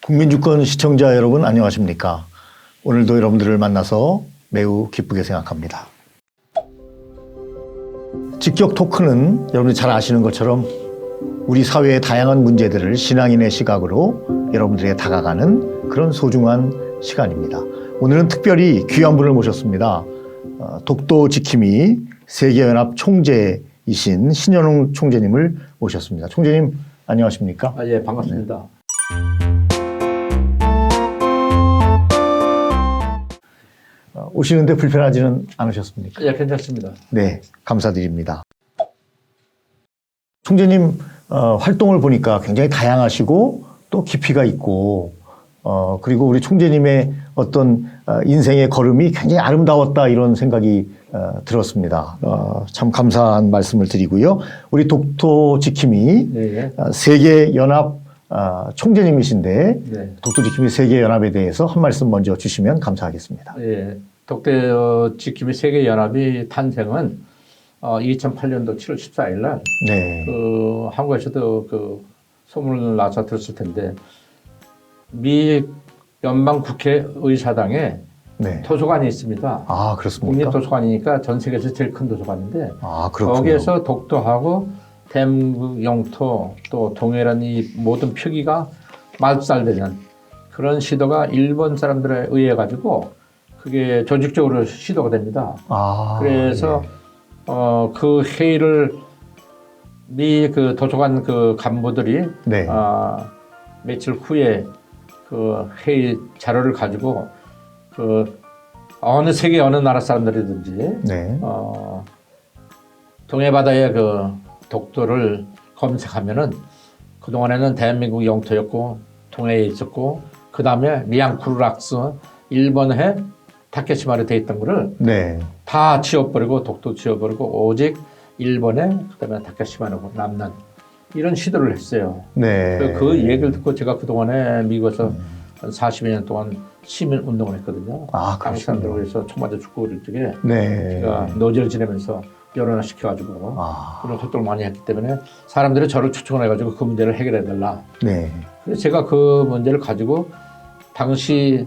국민주권 시청자 여러분 안녕하십니까? 오늘도 여러분들을 만나서 매우 기쁘게 생각합니다. 직격 토크는 여러분이 잘 아시는 것처럼 우리 사회의 다양한 문제들을 신앙인의 시각으로 여러분들에게 다가가는 그런 소중한 시간입니다. 오늘은 특별히 귀한 분을 모셨습니다. 독도 지킴이 세계연합 총재이신 신현웅 총재님을 모셨습니다. 총재님 안녕하십니까? 예, 반갑습니다. 네. 오시는데 불편하지는 않으셨습니까? 예, 괜찮습니다. 네, 감사드립니다. 총재님 활동을 보니까 굉장히 다양하시고 또 깊이가 있고 그리고 우리 총재님의 어떤 인생의 걸음이 굉장히 아름다웠다 이런 생각이 들었습니다. 참 감사한 말씀을 드리고요. 우리 독도 지킴이 네. 세계연합 총재님이신데 네. 독도 지킴이 세계연합에 대해서 한 말씀 먼저 주시면 감사하겠습니다. 예, 독도 지킴이 세계연합이 탄생은 2008년도 7월 14일 날 네. 한국에서도 소문을 나서 들었을 텐데 미 연방국회의사당에 네. 도서관이 있습니다. 아, 그렇습니까? 국립도서관이니까 전 세계에서 제일 큰 도서관인데 그렇군요. 거기에서 독도하고 대한민국 영토 또 동해라는 이 모든 표기가 말살되는 그런 시도가 일본 사람들에 의해 가지고 그게 조직적으로 시도가 됩니다. 그래서 네. 그 회의를 미 도서관 간부들이 네. 며칠 후에 그 회의 자료를 가지고 어느 세계 어느 나라 사람들이든지 네. 동해 바다의 독도를 검색하면은 그동안에는 대한민국 영토였고 동해에 있었고 그 다음에 미양쿠르락스 일본해 타케시마로 돼 있던 거를 네. 다 지워버리고 독도 지워버리고 오직 일본해 그다음에 타케시마로 남는 이런 시도를 했어요. 네. 그 얘기를 듣고 제가 그동안에 미국에서 한 40여 년 동안 시민 운동을 했거든요. 한국 사람들을 위해서 총 맞아 죽고 그럴 적에 네. 제가 노제를 지내면서 여론화 시켜가지고 그런 활동을 많이 했기 때문에 사람들이 저를 초청을 해가지고 그 문제를 해결해달라. 네. 그래서 제가 그 문제를 가지고 당시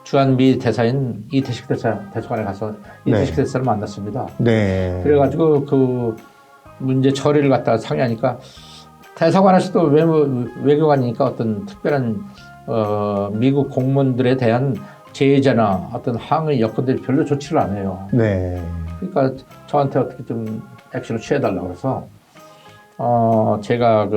주한미 대사인 이태식 대사관에 가서 이태식 대사를 만났습니다. 네. 그래가지고 그 문제 처리를 갖다가 상의하니까 대사관에서도 외교관이니까 어떤 특별한 미국 공무원들에 대한 제재나 어떤 항의 여건들이 별로 좋지를 않아요. 네. 그러니까 저한테 어떻게 좀 액션을 취해달라고 해서 제가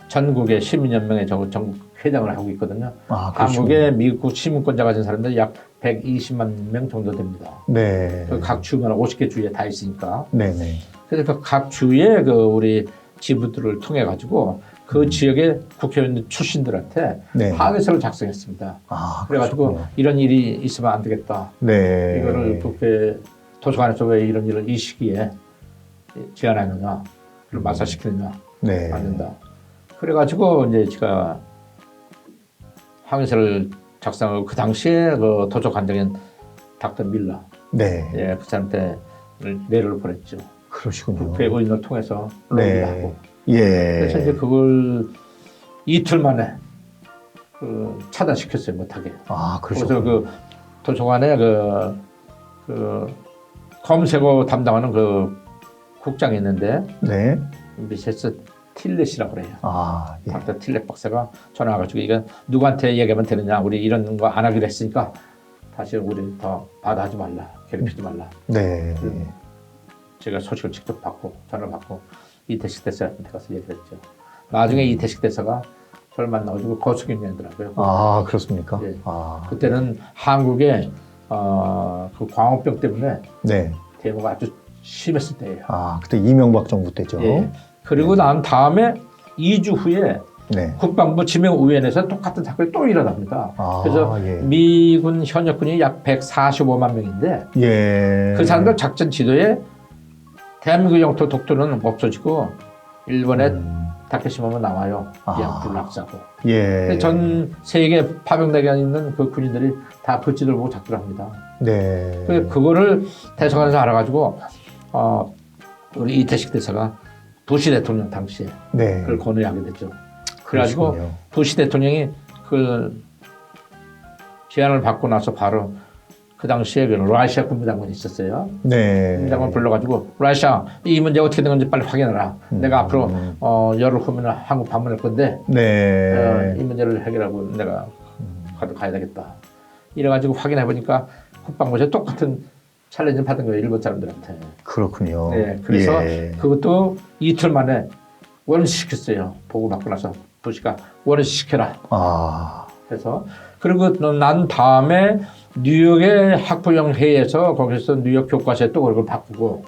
전국의 시민연맹의 전국 회장을 하고 있거든요. 한국의 미국 시민권자 가진 사람들 약 120만 명 정도 됩니다. 네. 각 주마다 50개 주에 다 있으니까. 네네. 그래서 각 주의 우리 지부들을 통해 가지고 그 지역의 국회의원 출신들한테 항의서를 작성했습니다. 그래가지고 이런 일이 있으면 안 되겠다. 네. 이거를 국회 도서관에서 왜 이런 이 시기에 제안하느냐, 그걸 마사시키느냐, 안 된다. 그래가지고 이제 제가 항의서를 작성하고 그 당시에 도서관장인 닥터 밀러, 예, 그 사람한테 메일을 보냈죠. 그러시군요. 국회의원을 통해서 로비를 하고. 예. 그래서 이제 그걸 이틀 만에 차단시켰어요, 못하게. 그러시군요. 그래서 도서관에 검색어 담당하는 국장이 있는데, 미세스 틸렛이라고 그래요. 닥터 틸렛 박사가 전화 와가지고 이건 누구한테 얘기하면 되느냐, 우리 이런 거 안 하기로 했으니까 다시 우리 더 바다하지 말라, 괴롭히지 말라. 제가 소식을 직접 받고 전화를 받고 이태식 대사한테 가서 얘기를 했죠. 나중에 이태식 대사가 저를 만나가지고 거수경련하더라고요. 그렇습니까? 예. 그때는 한국에 그 광우병 때문에 대모가 아주 심했을 때예요. 그때 이명박 정부 때죠. 예. 그리고 난 다음에 2주 후에 네. 국방부 지명위원회에서 똑같은 사건이 또 일어납니다. 그래서 미군 현역군이 약 145만 명인데 그 사람들 작전 지도에 대한민국 영토 독도는 없어지고 일본의 다케시마만 나와요. 양풀 낙사고. 전 세계 파병대에 있는 그 군인들이 다 그 지도를 보고 작도를 합니다. 그거를 대사관에서 알아가지고 우리 이태식 대사가 부시 대통령 당시에 그걸 건의하게 됐죠. 그래가지고 부시 대통령이 그 제안을 받고 나서 바로 그 당시에 그 러시아 국무장관이 있었어요. 국무장관 불러가지고 러시아 이 문제 어떻게 된 건지 빨리 확인해라. 내가 앞으로 열흘 후면 한국 방문할 건데 이 문제를 해결하고 내가 가야 되겠다. 이래가지고 확인해 보니까 국방부에서 똑같은 챌린지 받은 거예요. 일본 사람들한테. 그렇군요. 그래서 그것도 이틀 만에 원시시켰어요. 보고 받고 나서 부시가 원시시켜라. 해서 그리고 난 다음에 뉴욕의 학부형 회의에서 거기서 뉴욕 교과서에 또 그걸 바꾸고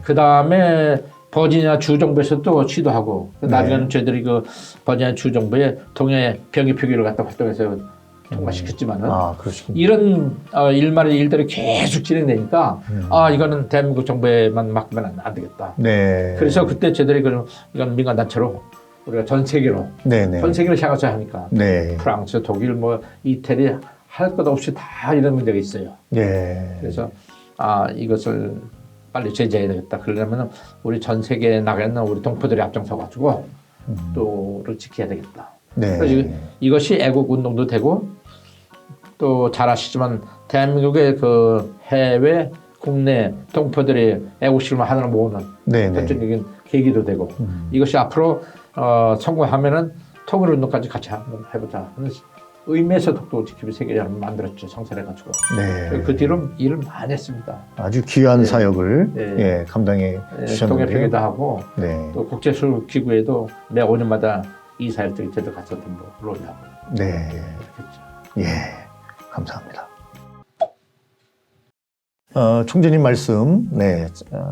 그 다음에 버지니아 주정부에서 또 시도하고 나중에는 저희들이 그 버지니아 주정부에 동해 병기 표기를 갖다 활동해서 통과시켰지만은 이런 일만의 일들이 계속 진행되니까 이거는 대한민국 정부에만 맡기면 안 되겠다. 그래서 그때 저희들이 이건 민간 단체로 우리가 전 세계로 전 세계로 향해서 하니까 프랑스, 독일, 뭐 이태리 할 것 없이 다 이런 문제가 있어요. 그래서 이것을 빨리 제재해야 되겠다. 그러려면 우리 전 세계에 나가 있는 우리 동포들이 앞장서 가지고 또를 지켜야 되겠다. 그래서 이것이 애국 운동도 되고 또 잘 아시지만 대한민국의 그 해외 국내 동포들이 애국심을 하나로 모으는 결정적인 계기도 되고 이것이 앞으로 성공하면은 통일 운동까지 같이 한번 해보자 하는 의미에서 독도 지키기 세계를 만들었죠. 성사해가지고 그 뒤로 일을 많이 했습니다. 아주 귀한 사역을 감당해 주셨는데요. 동해표기도 하고 또 국제수기구에도 매 5년마다 이사일들이 제대로 가서 롤하고 그렇겠죠. 감사합니다. 총재님 말씀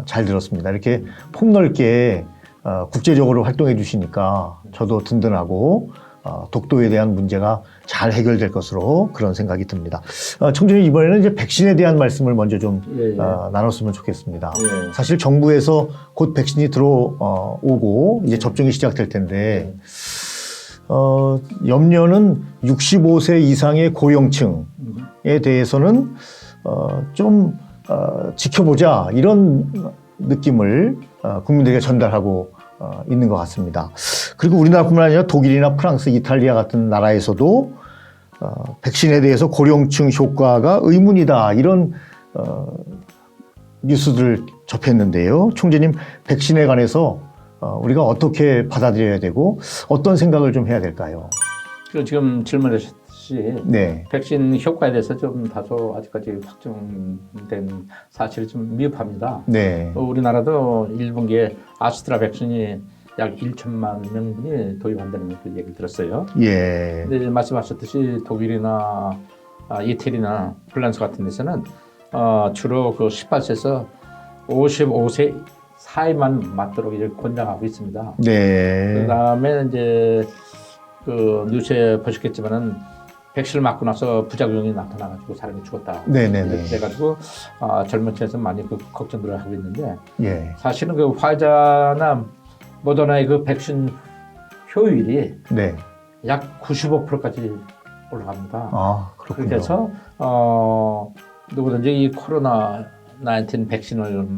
잘 들었습니다. 이렇게 폭넓게 국제적으로 활동해 주시니까 저도 든든하고 독도에 대한 문제가 잘 해결될 것으로 그런 생각이 듭니다. 총재님 이번에는 이제 백신에 대한 말씀을 먼저 좀 나눴으면 좋겠습니다. 사실 정부에서 곧 백신이 들어오고 이제 접종이 시작될 텐데 염려는 65세 이상의 고령층에 대해서는 좀 지켜보자 이런 느낌을 국민들에게 전달하고 있는 것 같습니다. 그리고 우리나라뿐만 아니라 독일이나 프랑스, 이탈리아 같은 나라에서도 백신에 대해서 고령층 효과가 의문이다 이런 뉴스들을 접했는데요. 총재님 백신에 관해서 우리가 어떻게 받아들여야 되고 어떤 생각을 좀 해야 될까요? 지금 질문하셨듯이 백신 효과에 대해서 좀 다소 아직까지 확정된 사실이 좀 미흡합니다. 우리나라도 1분기에 아스트라 백신이 약 1천만 명분이 도입한다는 그 얘기를 들었어요. 근데 말씀하셨듯이 독일이나 이태리나 프랑스 같은 데서는 주로 그 18세에서 55세 사이만 맞도록 이제 권장하고 있습니다. 그다음에 이제 그 뉴스에 보셨겠지만은 백신을 맞고 나서 부작용이 나타나가지고 사람이 죽었다. 그래가지고 젊은 층에서 많이 그 걱정들을 하고 있는데 사실은 그 화이자나 모더나의 그 백신 효율이 약 95%까지 올라갑니다. 그렇게 해서 누구든지 이 코로나 19 백신을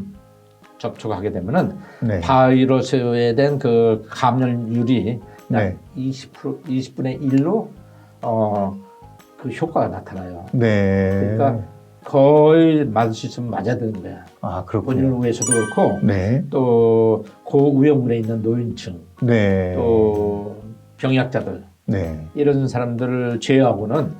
접촉하게 되면은 바이러스에 대한 그 감염률이 약 20분의 1로 그 효과가 나타나요. 그러니까 거의 맞을 수 있으면 맞아야 되는 거야. 본인을 위해서도 그렇고 또 고위험군에 있는 노인층 또 병약자들 이런 사람들을 제외하고는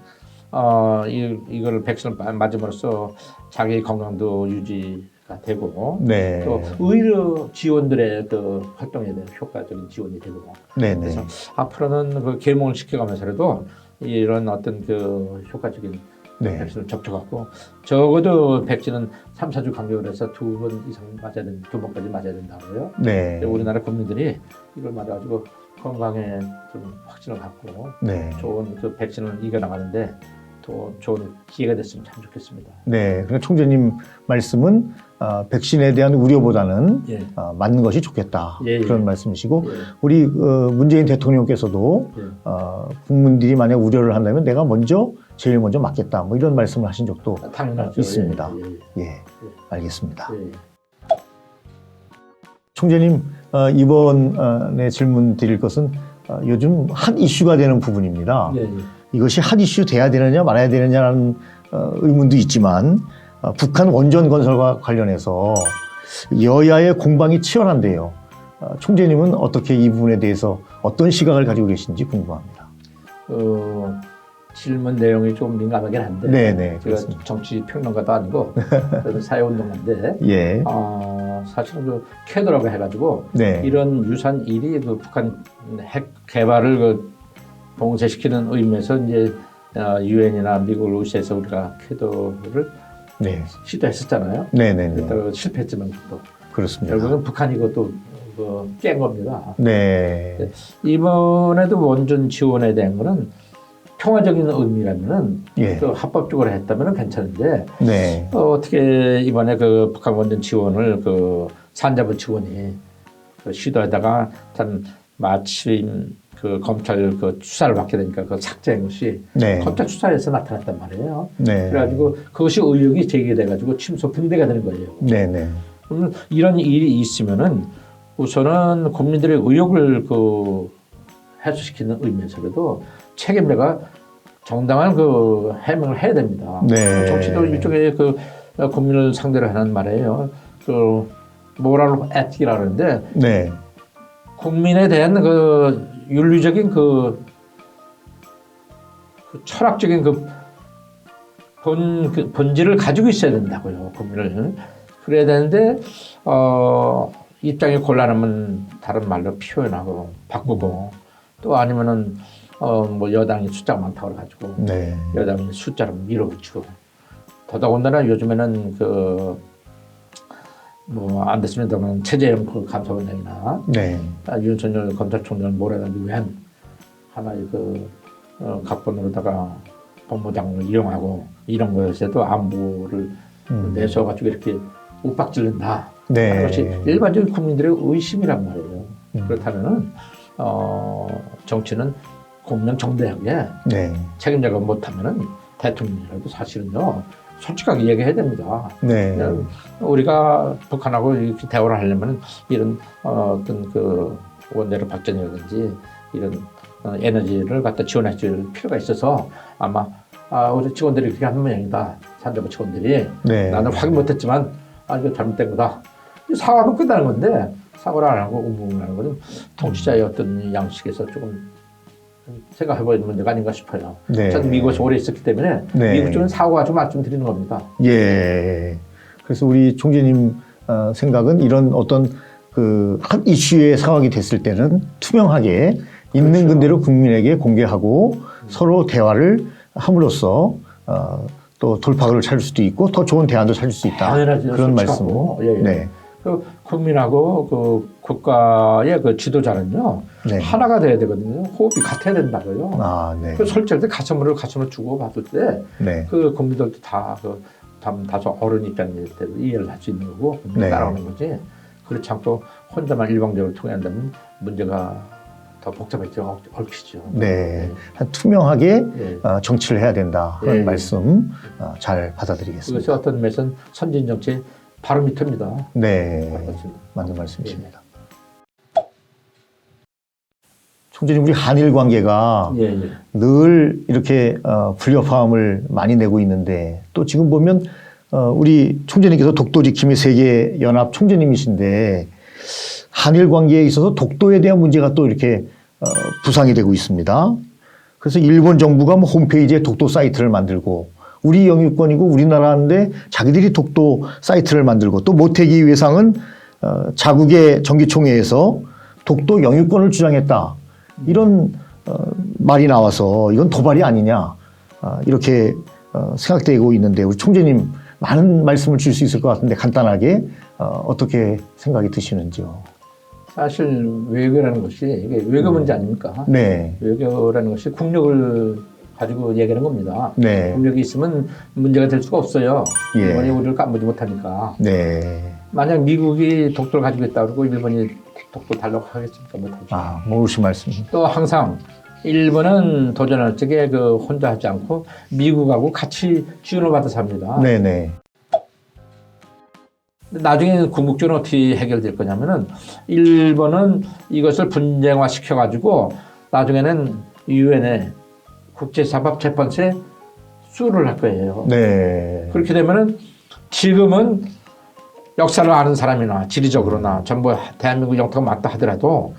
이걸 백신을 맞음으로써 자기 건강도 유지가 되고 또 의료 지원들의 그 활동에 대한 효과적인 지원이 되고 그래서 앞으로는 그 계몽을 시켜가면서라도 이런 어떤 그 효과적인 백신을 접촉하고 적어도 백신은 3, 4주 간격을 해서 2번 이상 맞아야 된다, 2번까지 맞아야 된다고요. 우리나라 국민들이 이걸 맞아가지고 건강에 좀 확신을 갖고 네. 좋은 그 백신을 이겨나가는데 또 좋은 기회가 됐으면 참 좋겠습니다. 네, 그러니까 총재님 말씀은 백신에 대한 우려보다는 예. 맞는 것이 좋겠다 예, 예. 그런 말씀이시고 예. 우리 문재인 대통령께서도 예. 국민들이 만약 우려를 한다면 내가 제일 먼저 맞겠다 뭐 이런 말씀을 하신 적도 당연하죠. 있습니다. 예. 예, 알겠습니다. 예. 총재님 이번에 질문 드릴 것은 요즘 핫 이슈가 되는 부분입니다. 예. 예. 이것이 핫 이슈 돼야 되느냐 말아야 되느냐라는 의문도 있지만 북한 원전 건설과 관련해서 여야의 공방이 치열한데요. 총재님은 어떻게 이 부분에 대해서 어떤 시각을 가지고 계신지 궁금합니다. 질문 내용이 좀 민감하긴 한데 네네, 제가 그렇습니다. 정치 평론가도 아니고 사회운동가인데 예. 사실은 그 캐더라고 해가지고 네. 이런 유산 일이 그 북한 핵 개발을 그 봉쇄시키는 의미에서 이제 유엔이나 미국, 러시아에서 우리가 캐더를 네. 시도했었잖아요. 네네네. 그랬다가 실패했지만 또 그렇습니다. 결국은 북한이 그것도 깬 겁니다. 네. 이번에도 원전 지원에 대한 거는 평화적인 의미라면은 예. 또 합법적으로 했다면 괜찮은데 네. 어떻게 이번에 그 북한 원전 지원을 그 산자부 지원이 그 시도하다가 참 마침 그 검찰 그 수사를 받게 되니까 그 삭제한 것이 네. 검찰 수사에서 나타났단 말이에요. 네. 그래가지고 그것이 의혹이 제기돼가지고 침소 분대가 되는 거예요. 네네. 그러면 이런 일이 있으면은 우선은 국민들의 의혹을 그 해소시키는 의미에서라도 책임자가 정당한 그 해명을 해야 됩니다. 네. 정치도 일종의 그 국민을 상대로 하는 말이에요. 그 모랄 에틱이라 그러는데 네. 국민에 대한 그 윤리적인 그 철학적인 그 본질을 가지고 있어야 된다고요. 국민을. 그래야 되는데 입장이 곤란하면 다른 말로 표현하고 바꾸고 또 아니면은 뭐 여당이 숫자가 많다고 그래가지고 네. 여당이 숫자로 밀어붙이고 더더군다나 요즘에는 그 뭐 안 됐습니다만 최재형 그 감사원장이나 네. 윤석열 검찰총장을 몰아내기 위한 하나의 그 각본으로다가 법무장을 이용하고 이런 것에도 안보를 내서가지고 이렇게 윽박질른다. 네. 그것이 일반적인 국민들의 의심이란 말이에요. 그렇다면은 정치는 공명정대하게 네. 책임자가 못하면은 대통령이라도 사실은요 솔직하게 얘기해야 됩니다. 네. 우리가 북한하고 이렇게 대화를 하려면 이런 어떤 그 원자력 발전이라든지 이런 에너지를 갖다 지원해 줄 필요가 있어서 아마 우리 직원들이 그렇게 하는 모양이다. 산자부 직원들이 네. 나는 확인 못했지만 이거 잘못된 거다. 사과하면 끝나는 건데 사과를 안 하고 웅웅하는 것은 통치자의 어떤 양식에서 조금 생각해보는 문제가 아닌가 싶어요. 네. 저는 미국에서 오래 있었기 때문에 네. 미국 쪽은 사고가 좀 말씀드리는 겁니다. 예. 그래서 우리 총재님 생각은 이런 어떤 그 한 이슈의 상황이 됐을 때는 투명하게 있는 그렇죠. 그대로 국민에게 공개하고 서로 대화를 함으로써 또 돌파구를 찾을 수도 있고 더 좋은 대안도 찾을 수 있다. 당연하죠. 그런 말씀. 예, 예. 네. 그 국민하고 그 국가의 그 지도자는요 네. 하나가 돼야 되거든요. 호흡이 같아야 된다고요. 아, 네. 그 설정할 때 가슴으로 주고 봤을 때 네. 그 국민들도 다 다소 어른 입장일 때 이해를 할 수 있는 거고 네. 따라오는 거지. 그렇지 않고 혼자만 일방적으로 통한다면 문제가 더 복잡해져 얽히죠. 네. 투명하게 네. 정치를 해야 된다. 그런 네. 말씀 잘 받아들이겠습니다. 그것이 어떤 면에서는 선진 정치 바로 밑입니다. 네. 맞는 말씀이십니다. 총재님, 우리 한일 관계가 예, 예. 늘 이렇게 불협화음을 많이 내고 있는데 또 지금 보면 우리 총재님께서 독도 지킴이 세계연합 총재님이신데 한일 관계에 있어서 독도에 대한 문제가 또 이렇게 부상이 되고 있습니다. 그래서 일본 정부가 뭐 홈페이지에 독도 사이트를 만들고 우리 영유권이고 우리나라인데 자기들이 독도 사이트를 만들고 또 모태기 외상은 자국의 정기총회에서 독도 영유권을 주장했다. 이런 말이 나와서 이건 도발이 아니냐 이렇게 생각되고 있는데 우리 총재님 많은 말씀을 줄 수 있을 것 같은데 간단하게 어떻게 생각이 드시는지요? 사실 외교라는 것이 이게 외교 문제 아닙니까? 네. 외교라는 것이 국력을 가지고 얘기하는 겁니다. 네. 국력이 있으면 문제가 될 수가 없어요. 예. 일본이 우리를 까무지 못하니까. 네. 만약 미국이 독도를 가지고 있다 그러고 일본이 독도 달라고 하겠습니까? 못하죠. 아, 모르신 말씀입니다. 또 항상 일본은 도전할 적에 그 혼자 하지 않고 미국하고 같이 지원을 받아서 합니다. 네네. 나중에 궁극적으로 어떻게 해결될 거냐면은 일본은 이것을 분쟁화 시켜가지고 나중에는 유엔에 국제사법재판소에 수를 할 거예요. 네. 그렇게 되면은 지금은 역사를 아는 사람이나 지리적으로나 전부 대한민국 영토가 맞다 하더라도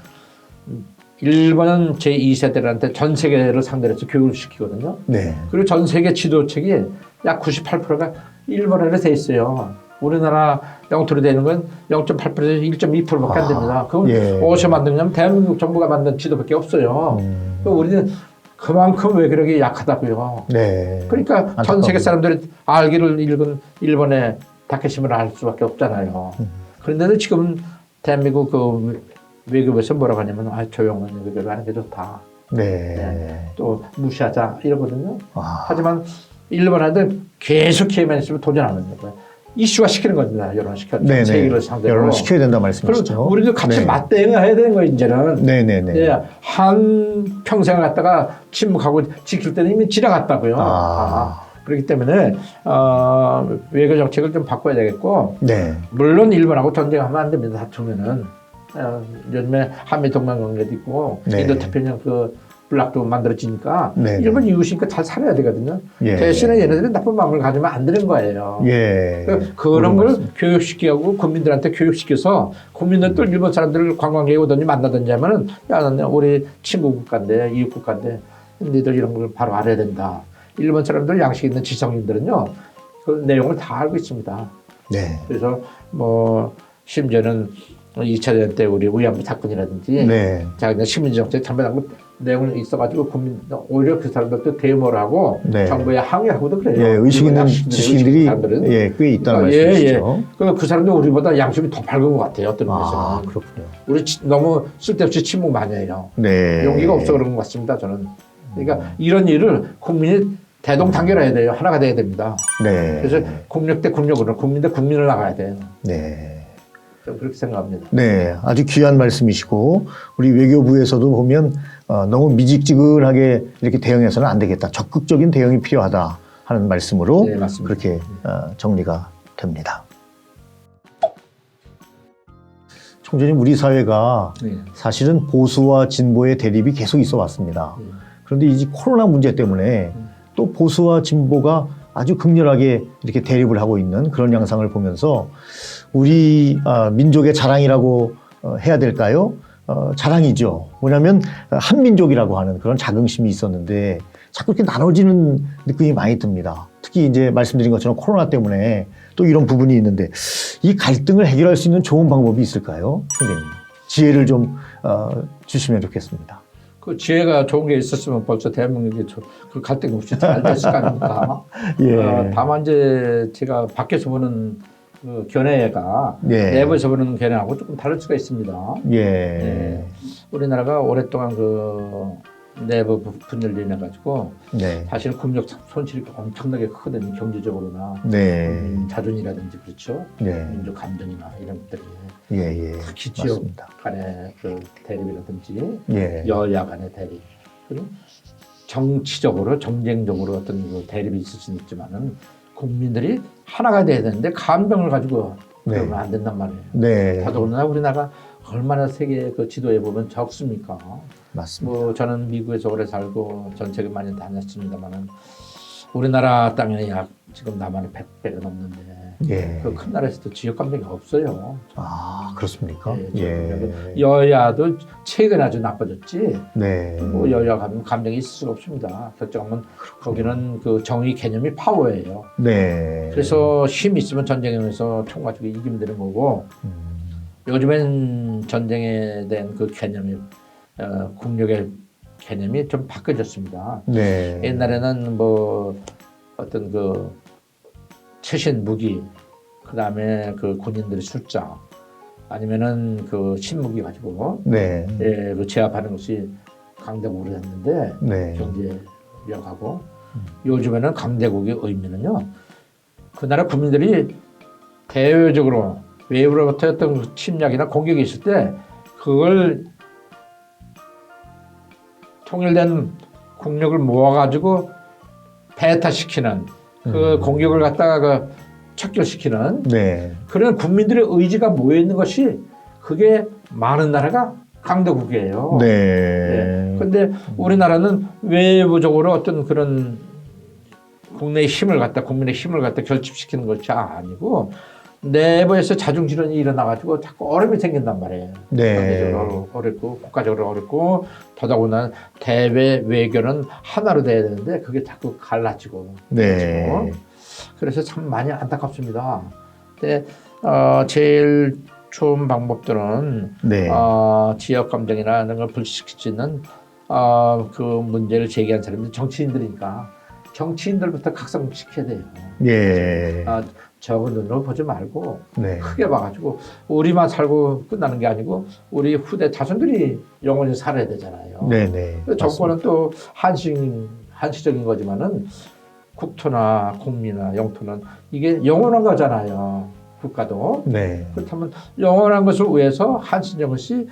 일본은 제2세대들한테 전 세계를 상대로 해서 교육을 시키거든요. 네. 그리고 전 세계 지도책이 약 98%가 일본어로 돼 있어요. 우리나라 영토로 되는 건 0.8%에서 1.2%밖에 안 됩니다. 그건 예. 어디서 만드냐면 대한민국 정부가 만든 지도밖에 없어요. 우리는 그만큼 외교력이 약하다고요. 네. 그러니까 전 세계 사람들이 알기를 읽은 일본의 다케시마를 알 수밖에 없잖아요. 그런데도 지금 대한민국 그 외교부에서 뭐라고 하냐면 조용한 외교를 하는 게 좋다. 네. 네. 또 무시하자 이러거든요. 아. 하지만 일본한테 계속 기회만 있으면 도전하는 거예요. 이슈화 시키는 겁니다. 여론시켜. 전 세계를 상대로. 여론을 시켜야 된다 말씀이시죠. 그럼 우리도 같이 네. 맞대응을 해야 되는 거예요. 이제는. 네네네. 네. 한 평생을 갖다가 침묵하고 지킬 때는 이미 지나갔다고요. 그렇기 때문에 외교 정책을 좀 바꿔야 되겠고 네. 물론 일본하고 전쟁하면 안 됩니다. 다투면은 요즘에 한미 동맹 관계도 있고 네. 인도태평양 그 블락도 만들어지니까 네. 일본 이웃이니까 잘 살아야 되거든요. 예. 대신에 얘네들이 나쁜 마음을 가지면 안 되는 거예요. 예. 그런 걸 교육시키고 국민들한테 교육시켜서 국민들도 일본 사람들을 관광객이 오든지 만나든지 하면은 야, 우리 친구 국가인데 이웃 국가인데 너희들 이런 걸 바로 알아야 된다. 일본 사람들 양식 있는 지성인들은요 그 내용을 다 알고 있습니다. 네. 그래서 뭐 심지어는 2차 대전 때 우리 위안부 사건이라든지 네. 자기네 시민정책 참배하고 내용을 있어가지고 국민 오히려 그 사람들도 데모를 하고 네. 정부에 항의하고도 그래요. 예, 의식 있는 지식인들이 예, 꽤 있다는 말씀이시죠. 그 사람들 우리보다 양심이 더 밝은 것 같아요. 어떤 면에서는. 그렇군요. 우리 너무 쓸데없이 침묵 많이 해요. 네. 용기가 없어 그런 것 같습니다. 저는. 그러니까 이런 일을 국민이 대동단결해야 돼요. 하나가 돼야 됩니다. 네. 그래서 국력 대 국력으로 국민 대 국민을 나가야 돼요. 네. 좀 그렇게 생각합니다. 네, 아주 귀한 말씀이시고 우리 외교부에서도 보면 너무 미직지근하게 이렇게 대응해서는 안 되겠다. 적극적인 대응이 필요하다 하는 말씀으로 네, 맞습니다. 그렇게 정리가 됩니다. 총재님, 우리 사회가 네. 사실은 보수와 진보의 대립이 계속 있어 왔습니다. 그런데 이 코로나 문제 때문에 또 보수와 진보가 아주 극렬하게 이렇게 대립을 하고 있는 그런 양상을 보면서 우리 민족의 자랑이라고 해야 될까요? 자랑이죠. 뭐냐면 한민족이라고 하는 그런 자긍심이 있었는데 자꾸 이렇게 나눠지는 느낌이 많이 듭니다. 특히 이제 말씀드린 것처럼 코로나 때문에 또 이런 부분이 있는데 이 갈등을 해결할 수 있는 좋은 방법이 있을까요? 총재님, 지혜를 좀 주시면 좋겠습니다. 그 지혜가 좋은 게 있었으면 벌써 대한민국이 그 갈등 없이 잘 됐을 거 아닙니까? 예. 다만 이제 제가 밖에서 보는 그 견해가 예. 내부에서 보는 견해하고 조금 다를 수가 있습니다. 예. 네. 우리나라가 오랫동안 그 내부 분열로 인해 가지고 네. 사실 국력 손실이 엄청나게 크거든요. 경제적으로나 네. 자존이라든지 그렇죠. 네. 민족 감정이나 이런 것들이 예. 특히 지역 맞습니다. 간의 그 대립이라든지 예. 여야 간의 대립 그리고 정치적으로 정쟁적으로 어떤 그 대립이 있을 수는 있지만은 국민들이 하나가 돼야 되는데 감정을 가지고 네. 그러면 안 된단 말이에요. 네. 더더군다나 우리나라가 얼마나 세계 그 지도에 보면 적습니까? 맞습니다. 뭐 저는 미국에서 오래 살고 전 세계 많이 다녔습니다만은 우리나라 땅에 약 지금 남한의 100배가 넘는데 예. 그 큰 나라에서도 지역 감정이 없어요. 아, 그렇습니까? 예. 여야도 최근에 아주 나빠졌지. 네. 뭐 여야 감정이 있을 수가 없습니다. 결정하면 거기는 그 정의 개념이 파워예요. 네. 그래서 힘 있으면 전쟁에서 총 가지고 이기면 되는 거고 요즘엔 전쟁에 대한 그 개념이 국력의 개념이 좀 바뀌어졌습니다. 네. 옛날에는 뭐 어떤 그 최신 무기, 그 다음에 그 군인들의 숫자, 아니면은 그 신무기 가지고 네. 예, 그 제압하는 것이 강대국으로 됐는데 네. 경제력하고 요즘에는 강대국의 의미는요. 그 나라 국민들이 대외적으로 외부로부터 어떤 침략이나 공격이 있을 때 그걸 통일된 국력을 모아가지고 배타시키는 그 공격을 갖다가 그 척결시키는 네. 그런 국민들의 의지가 모여 있는 것이 그게 많은 나라가 강대국이에요. 네. 그런데 우리나라는 외부적으로 어떤 그런 국내의 힘을 갖다 국민의 힘을 갖다 결집시키는 것이 아니고 내부에서 자중질환이 일어나가지고 자꾸 어려움이 생긴단 말이에요. 네. 경제적으로 어렵고 국가적으로 어렵고 더더구나 대외 외교는 하나로 돼야 되는데 그게 자꾸 갈라지고. 네. 그래서 참 많이 안타깝습니다. 근데 제일 좋은 방법들은 네. 지역 감정이나 이런 걸 불식시킬 수 있는 그 문제를 제기한 사람들이 정치인들이니까 정치인들부터 각성시켜야 돼요. 예. 적은 눈으로 보지 말고 네. 크게 봐가지고 우리만 살고 끝나는 게 아니고 우리 후대 자손들이 영원히 살아야 되잖아요. 네네. 정권은 또 한시적인 거지만은 국토나 국민이나 영토는 이게 영원한 거잖아요. 국가도. 네. 그렇다면 영원한 것을 위해서 한신적 것이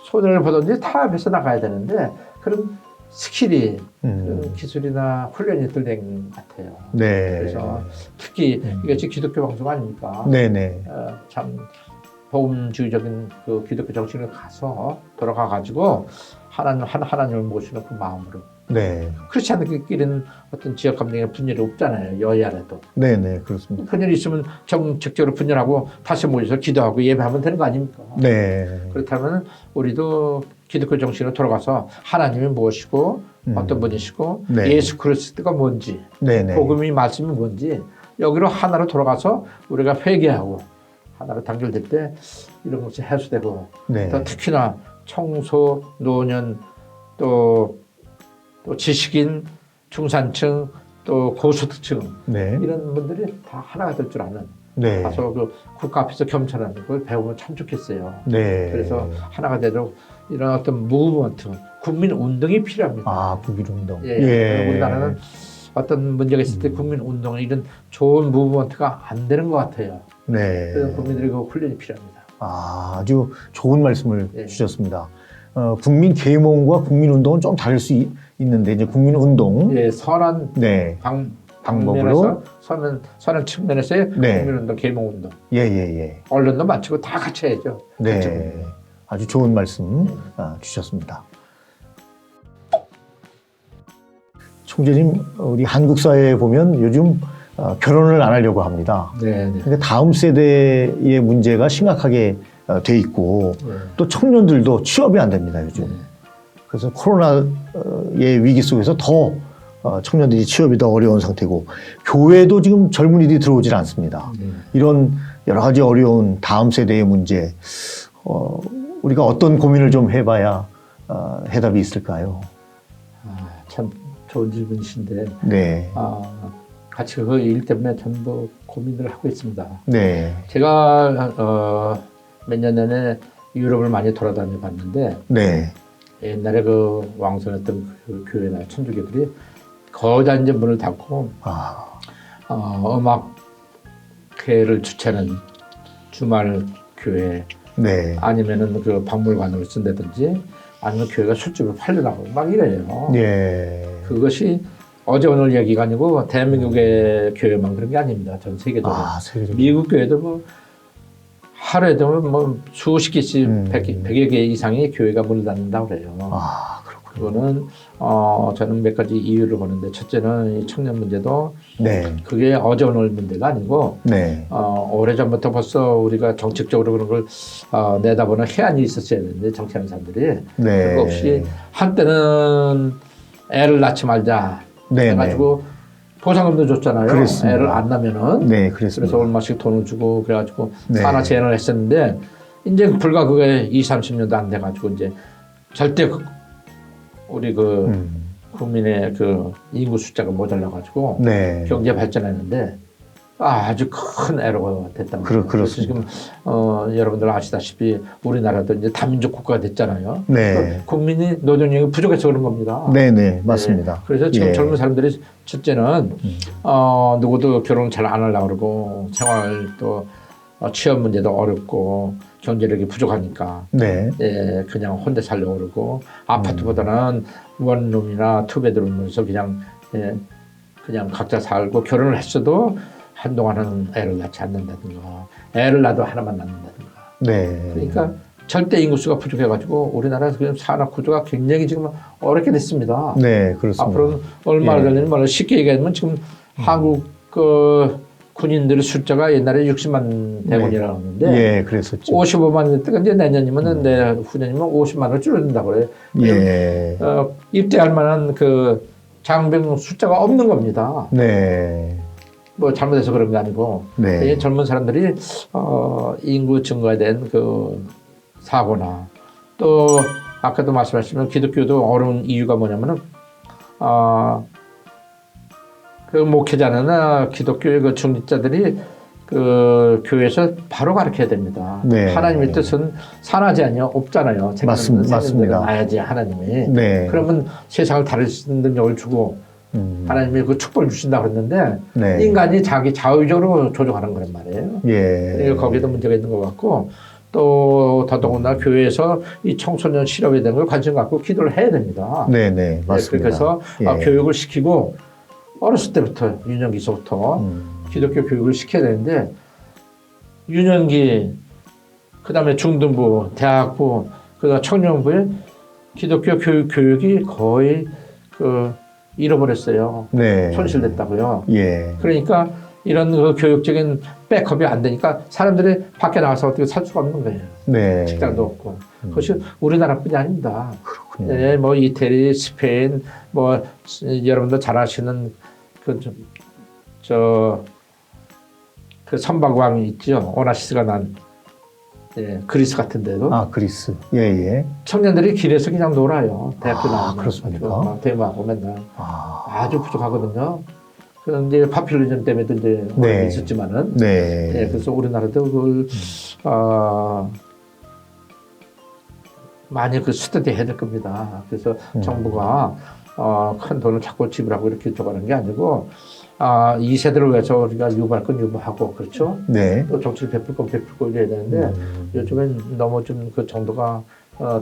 손해를 보든지 타협해서 나가야 되는데 그런 스킬이 그런 기술이나 훈련이 덜된 것 같아요. 네. 그래서 특히 이게 기독교 방송 아닙니까? 네네. 참 복음주의적인 그 기독교 정신을 가서 돌아가 가지고 하나님을 모시는 그 마음으로. 네. 그렇지 않기는 어떤 지역 감정에 분열이 없잖아요. 여야라도. 네네, 그렇습니다. 분열이 있으면 정책적으로 분열하고 다시 모여서 기도하고 예배하면 되는 거 아닙니까? 네. 그렇다면 우리도 기독교 정신으로 돌아가서 하나님이 무엇이고 어떤 분이시고 네. 예수 그리스도가 뭔지 네네. 복음이 말씀이 뭔지 여기로 하나로 돌아가서 우리가 회개하고 하나로 단결될 때 이런 것이 해소되고 네. 또 특히나 청소, 노년 또 지식인, 중산층, 또 고소득층 네. 이런 분들이 다 하나가 될 줄 아는 네. 가서 그 국가 앞에서 겸손하는 걸 배우면 참 좋겠어요. 네. 그래서 하나가 되도록 이런 어떤 무브먼트, 국민 운동이 필요합니다. 아, 국민 운동. 예. 우리나라는 어떤 문제가 있을 때 국민 운동 이런 좋은 무브먼트가 안 되는 것 같아요. 네. 그래서 국민들이 그 훈련이 필요합니다. 아주 좋은 말씀을 주셨습니다. 국민 계몽과 국민 운동은 좀 다를 수 있는데 이제 국민 운동, 예, 선한 네. 방법으로 선한 측면에서의 네. 국민 운동, 계몽 운동, 예. 언론도 마치고 다 같이 해야죠. 네. 아주 좋은 말씀 주셨습니다. 총재님, 우리 한국 사회에 보면 요즘 결혼을 안 하려고 합니다. 네. 그러니까 다음 세대의 문제가 심각하게 돼 있고 또 청년들도 취업이 안 됩니다, 요즘. 그래서 코로나의 위기 속에서 더 청년들이 취업이 더 어려운 상태고 교회도 지금 젊은이들이 들어오질 않습니다. 이런 여러 가지 어려운 다음 세대의 문제 우리가 어떤 고민을 좀 해봐야 해답이 있을까요? 참 좋은 질문이신데 네. 같이 그 일 때문에 전부 고민을 하고 있습니다. 네. 제가 몇 년 전에 유럽을 많이 돌아다녀 봤는데 네. 옛날에 그 왕성했던 그 교회나 천주교들이 거의 다 이제 문을 닫고 음악회를 주최하는 주말 교회 네. 아니면은 그 박물관을 쓴다든지 아니면 교회가 술집을 팔려나가고 막 이래요. 예. 그것이 어제 오늘 얘기가 아니고 대한민국의 교회만 그런 게 아닙니다. 전 세계적으로. 세계적으로. 미국 교회도 뭐 하루에도 뭐 수십 개씩 100여 개 이상의 교회가 문을 닫는다고 그래요. 그렇군요. 그거는 저는 몇 가지 이유를 보는데 첫째는 이 청년 문제도 네. 그게 어제 오늘 문제가 아니고 네. 오래전부터 벌써 우리가 정책적으로 그런 걸 내다보는 해안이 있었어야 되는데 정치하는 사람들이 네. 그거 없이 한때는 애를 낳지 말자 해가지고 보상금도 줬잖아요. 그랬습니다. 애를 안 낳으면은. 네, 그랬습니다. 그래서 얼마씩 돈을 주고 그래가지고 네. 산하 제한을 했었는데 이제 불과 그게 20-30년도 안 돼가지고 이제 절대 우리 국민의 그 인구 숫자가 모자라가지고 네. 경제 발전했는데 아주 큰 에러가 됐단 말이에요. 그래서 지금 여러분들 아시다시피 우리나라도 이제 다민족 국가가 됐잖아요. 네. 국민이 노동력이 부족해서 그런 겁니다. 네네, 맞습니다. 네. 그래서 지금 젊은 사람들이 첫째는 누구도 결혼 잘 안 하려고 그러고 생활 또 취업 문제도 어렵고 경제력이 부족하니까 네. 예, 그냥 혼자 살려고 그러고 아파트보다는 원룸이나 투베드룸에서 그냥 예, 그냥 각자 살고 결혼을 했어도 한동안은 애를 낳지 않는다든가 애를 낳아도 하나만 낳는다든가. 네. 그러니까 절대 인구수가 부족해가지고 우리나라에서 지금 산업 구조가 굉장히 지금 어렵게 됐습니다. 네, 그렇습니다. 앞으로 얼마나 걸리는 말로 쉽게 얘기하면 지금 한국 군인들의 숫자가 옛날에 60만 대군이라는데 예, 그랬었죠. 55만 대가 이제 내년이면 내후년이면 50만으로 줄어든다고 그래요. 예. 입대할 만한 그 장병 숫자가 없는 겁니다. 네. 뭐 잘못해서 그런 게 아니고 네. 젊은 사람들이 인구 증가에 대한 그 사고나 또 아까도 말씀하셨지만 기독교도 어려운 이유가 뭐냐면은 그 목회자나 기독교의 그 중직자들이 그 교회에서 바로 가르쳐야 됩니다. 네. 하나님의 뜻은 산하지 아니요 없잖아요. 맞습니다. 나야지 하나님이. 네. 그러면 세상을 다룰 수 있는 능력을 주고 하나님이 그 축복을 주신다 그랬는데 네. 인간이 자기 자의적으로 조종하는 거란 말이에요. 예. 거기도 문제가 있는 것 같고 또 더더군다나 교회에서 이 청소년 실업에 대한 걸 관심 갖고 기도를 해야 됩니다. 네네, 맞습니다. 그래서 교육을 시키고 어렸을 때부터 유년기서부터 기독교 교육을 시켜야 되는데 유년기 그다음에 중등부, 대학부, 그다음 청년부에 기독교 교육이 거의 잃어버렸어요. 네. 손실됐다고요. 예. 그러니까 이런 그 교육적인 백업이 안 되니까 사람들이 밖에 나가서 어떻게 살 수가 없는 거예요. 네. 직장도 없고. 그것이 우리나라뿐이 아닙니다. 그렇군요. 네, 뭐 이태리, 스페인, 뭐 여러분도 잘 아시는 그 선박왕이 있죠. 오나시스가 난 그리스 같은 데도. 그리스. 예, 예. 청년들이 길에서 그냥 놀아요. 대학교 나오면. 그렇습니까? 대마하고 맨날. 아주 부족하거든요. 그런데 파퓰리즘 때문에도 이제 네. 있었지만은. 네. 네. 그래서 우리나라도 그걸, 많이 스터디 해야 될 겁니다. 그래서 정부가, 큰 돈을 자꾸 지불하고 이렇게 저거하는 게 아니고, 2세대를 위해서 우리가 유보할 건 유보하고, 그렇죠? 네. 또 정치를 베풀 건 베풀고 이래야 되는데, 요즘엔 너무 좀 그 정도가,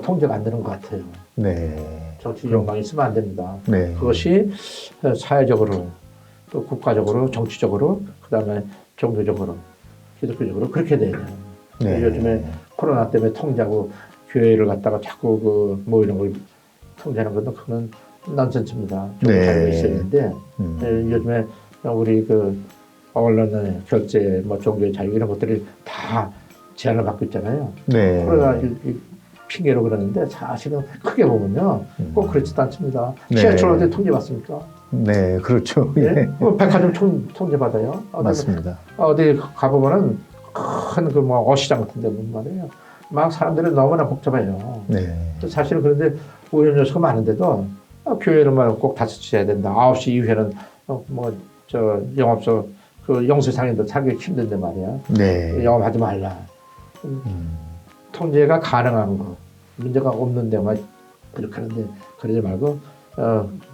통제가 안 되는 것 같아요. 네. 정치 욕망이 있으면 안 됩니다. 네. 그것이 사회적으로, 또 국가적으로, 정치적으로, 그 다음에 종교적으로, 기독교적으로 그렇게 돼야 돼요. 네. 요즘에 코로나 때문에 통제하고 교회를 갖다가 자꾸 뭐 이런 걸 통제하는 것도 그건 넌센스입니다. 좀 네. 자유가 있어야 되는데 요즘에 우리 언론의 결제, 뭐 종교의 자유 이런 것들이 다 제한을 받고 있잖아요. 네. 코로나 핑계로 그러는데 사실은 크게 보면요 꼭 그렇지도 않습니다. 네. 지하철 어디 통제 받습니까? 네, 그렇죠. 네? 백화점 통제 받아요. 맞습니다. 어디 가보면은 큰 어시장 같은 데 보면 말이에요. 막 사람들이 너무나 복잡해요. 네. 사실은 그런데 오염 요소가 많은데도 교회는만 꼭 5시 해야 된다. 9시 이후에는 영업소 영수상인도 살기 힘든데 말이야. 네. 영업하지 말라. 통제가 가능한 거, 문제가 없는 데만 그렇게 하는데 그러지 말고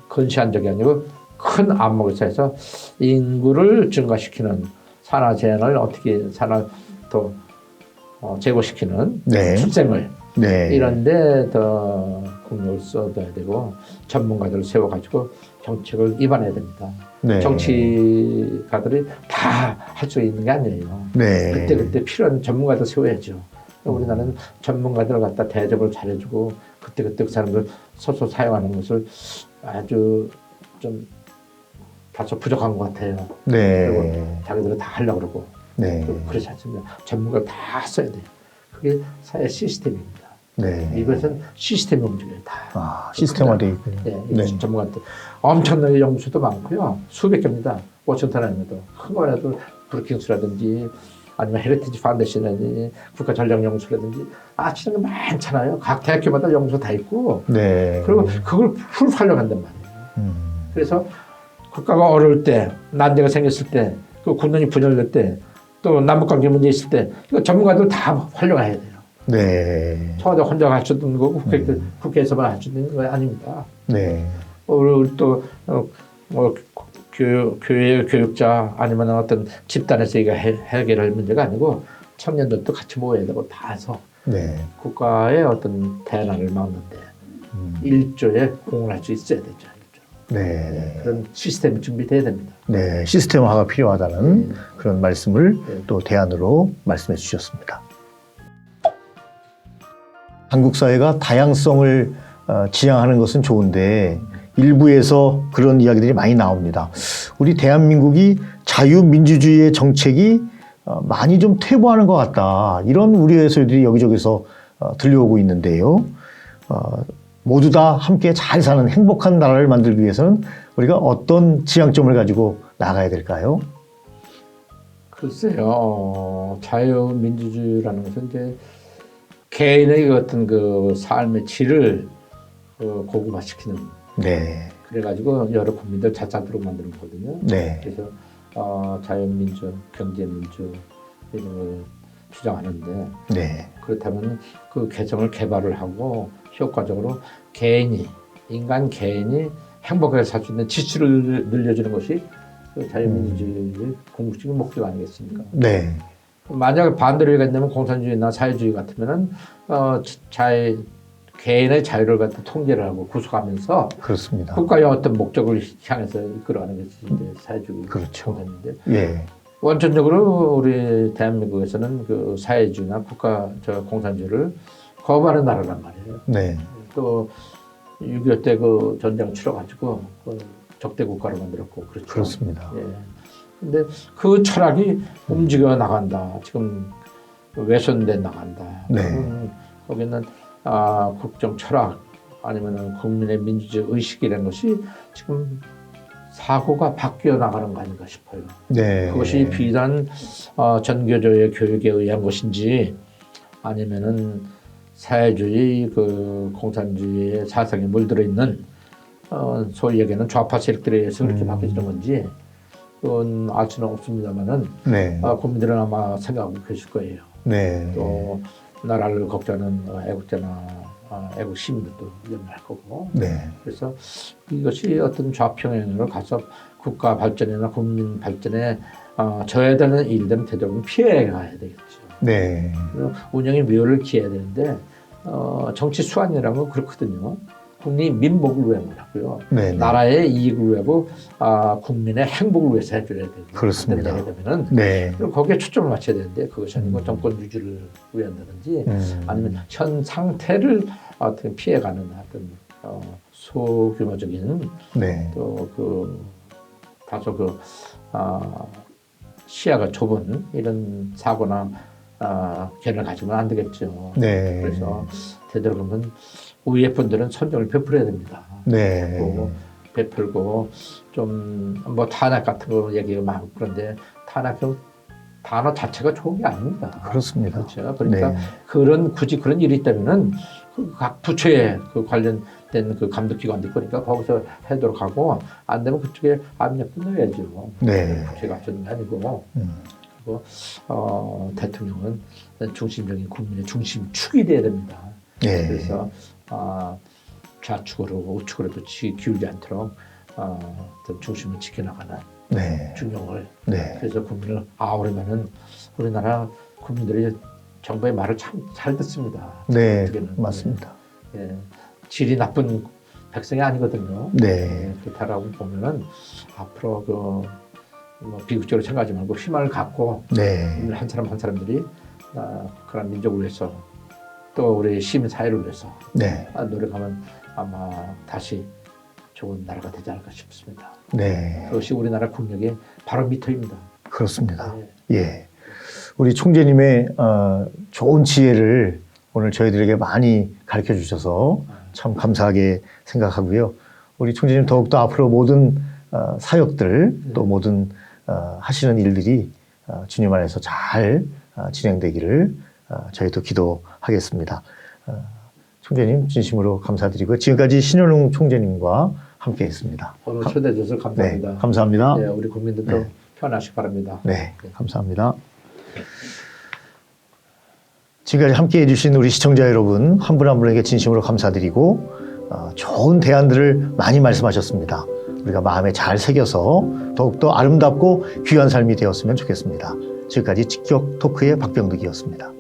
근시안적이 아니고 큰 안목에서 해서 인구를 증가시키는 산화 제한을 어떻게 더 제고시키는 네. 출생을 네. 이런데 더 공력을 써야 되고 전문가들을 세워가지고 정책을 입안해야 됩니다. 네. 정치가들이 다 할 수 있는 게 아니에요. 네. 그때 필요한 전문가들 세워야죠. 우리나라는 전문가들을 갖다 대접을 잘해주고 그때 그 사람들 서서 사용하는 것을 아주 좀 다소 부족한 것 같아요. 네. 그리고 자기들은 다 하려고 그러고 네. 그렇지 않습니다. 전문가를 다 써야 돼요. 그게 사회 시스템입니다. 네. 미국에서는 시스템이 움직여요. 다. 시스템화되어 있군요. 네. 네. 전문가들 엄청나게 연구소도 많고요. 수백 개입니다. 워싱턴 아니어도 큰 거라도 브루킹스라든지 아니면 헤리티지 파운데이션이라든지 국가전략연구소라든지 치는 게 많잖아요. 각 대학교마다 연구소 다 있고 네. 그리고 그걸 풀 활용한단 말이에요. 그래서 국가가 어려울 때 난제가 생겼을 때 그 군단이 분열될 때 또 남북관계 문제 있을 때 이거 전문가들 다 활용해야 돼요. 네. 청와대 혼자 할 수 있는 거고 국회에서만 할 수 있는 거 아닙니다. 네. 우리 또 뭐 교육자 아니면 어떤 집단에서 이거 해결할 문제가 아니고 청년들도 같이 모여야 되고 다 해서 네. 국가의 어떤 대난을 막는데 일조에 공헌할 수 있어야 되죠. 네. 그런 시스템이 준비돼야 됩니다. 네, 시스템화가 필요하다는 그런 말씀을 또 대안으로 말씀해 주셨습니다. 한국 사회가 다양성을 지향하는 것은 좋은데 일부에서 그런 이야기들이 많이 나옵니다. 우리 대한민국이 자유민주주의의 정책이 많이 좀 퇴보하는 것 같다. 이런 우려의 소리들이 여기저기서 들려오고 있는데요. 모두 다 함께 잘 사는 행복한 나라를 만들기 위해서는 우리가 어떤 지향점을 가지고 나가야 될까요? 글쎄요, 자유민주주의라는 것은 이제 개인의 어떤 그 삶의 질을 고급화시키는. 네. 그래가지고 여러 국민들 잘 살도록 만드는 거거든요. 네. 그래서 자유민주, 경제민주 이런 걸 주장하는데 네. 그렇다면 그 개성을 개발을 하고 효과적으로 인간 개인이 행복하게 살 수 있는 지수를 늘려주는 것이 그 자유민주주의의 궁극적인 목적 아니겠습니까? 네. 만약에 반대로 얘기한다면 공산주의나 사회주의 같으면은 개인의 자유를 갖다 통제를 하고 구속하면서 그렇습니다. 국가의 어떤 목적을 향해서 이끌어가는 것이 이제 사회주의 그렇죠. 공산인데 예. 원천적으로 우리 대한민국에서는 그 사회주의나 공산주의를 거부하는 나라란 말이에요. 네. 또 6.25 때 그 전쟁 치러가지고 그 적대 국가로 만들었고 그렇죠. 그렇습니다. 예. 근데 그 철학이 움직여 나간다. 지금 훼손돼 나간다. 네. 거기는 국정 철학 아니면은 국민의 민주주의 의식이라는 것이 지금 사고가 바뀌어 나가는 거 아닌가 싶어요. 네. 그것이 비단 전교조의 교육에 의한 것인지 아니면은 사회주의 그 공산주의의 사상에 물들어 있는 소위 얘기하는 좌파 세력들에 의해서 그렇게 바뀌어지는 건지 그건 알 수는 없습니다만은 네. 국민들은 아마 생각하고 계실 거예요. 네. 또 나라를 걱정하는 애국자나 애국 시민들도 연마할 거고. 네. 그래서 이것이 어떤 좌평행으로 가서 국가 발전이나 국민 발전에 저해되는 일들은 되도록 피해 가야 되겠죠. 네. 운영의 묘를 기해야 되는데 정치 수완이라는 건 그렇거든요. 국민 민복을 위한 거라고요. 네. 나라의 이익을 위하고 국민의 행복을 위해서 해줘야 되는 그렇습니다. 되면은 네. 그리고 거기에 초점을 맞춰야 되는데 그것이 아니고 정권 유지를 위한다든지 아니면 현 상태를 어떻게 피해가는 어떤 소규모적인 네. 또 그 다소 그 시야가 좁은 이런 사고나 견해를 가지면 안 되겠죠. 네. 그래서 되도록이면 우위의 분들은 선정을 베풀어야 됩니다. 네. 베풀고 좀 뭐 탄핵 같은 거 얘기가 많고 그런데 탄핵 단어 자체가 좋은 게 아닙니다. 그렇습니다. 그렇죠. 그러니까 네. 굳이 그런 일이 있다면은 각 부처에 그 관련된 그 감독기관도 있으니까 거기서 하도록 하고 안 되면 그쪽에 압력도 넣어야죠. 네. 부처가 합쳐는 게 아니고. 그리고 대통령은 중심적인 국민의 중심축이 돼야 됩니다. 네. 그래서 좌측으로 우측으로도 기울지 않도록 어떤 중심을 지켜나가는 네. 중용을. 네. 그래서 국민을 아우르면은 우리나라 국민들이 정부의 말을 참 잘 듣습니다. 네. 맞습니다. 예, 질이 나쁜 백성이 아니거든요. 네. 그렇다라고 보면은 앞으로 뭐 비극적으로 생각하지 말고 희망을 갖고 네. 한 사람 한 사람들이 그런 민족을 위해서 또 우리 시민 사회를 위해서 네. 노력하면 아마 다시 좋은 나라가 되지 않을까 싶습니다. 네. 그것이 우리나라 국력의 바로미터입니다. 그렇습니다. 네. 예. 우리 총재님의 좋은 지혜를 오늘 저희들에게 많이 가르쳐 주셔서 참 감사하게 생각하고요. 우리 총재님 더욱더 앞으로 모든 사역들 또 모든 하시는 일들이 주님 안에서 잘 진행되기를 저희도 기도하겠습니다. 총재님 진심으로 감사드리고 지금까지 신현웅 총재님과 함께했습니다. 오늘 초대해 주셔서 감사합니다. 네, 감사합니다. 네, 우리 국민들도 표현하시기 바랍니다. 네, 감사합니다. 지금까지 함께해 주신 우리 시청자 여러분 한 분 한 분에게 진심으로 감사드리고 좋은 대안들을 많이 말씀하셨습니다. 우리가 마음에 잘 새겨서 더욱더 아름답고 귀한 삶이 되었으면 좋겠습니다. 지금까지 직격 토크의 박병득이었습니다.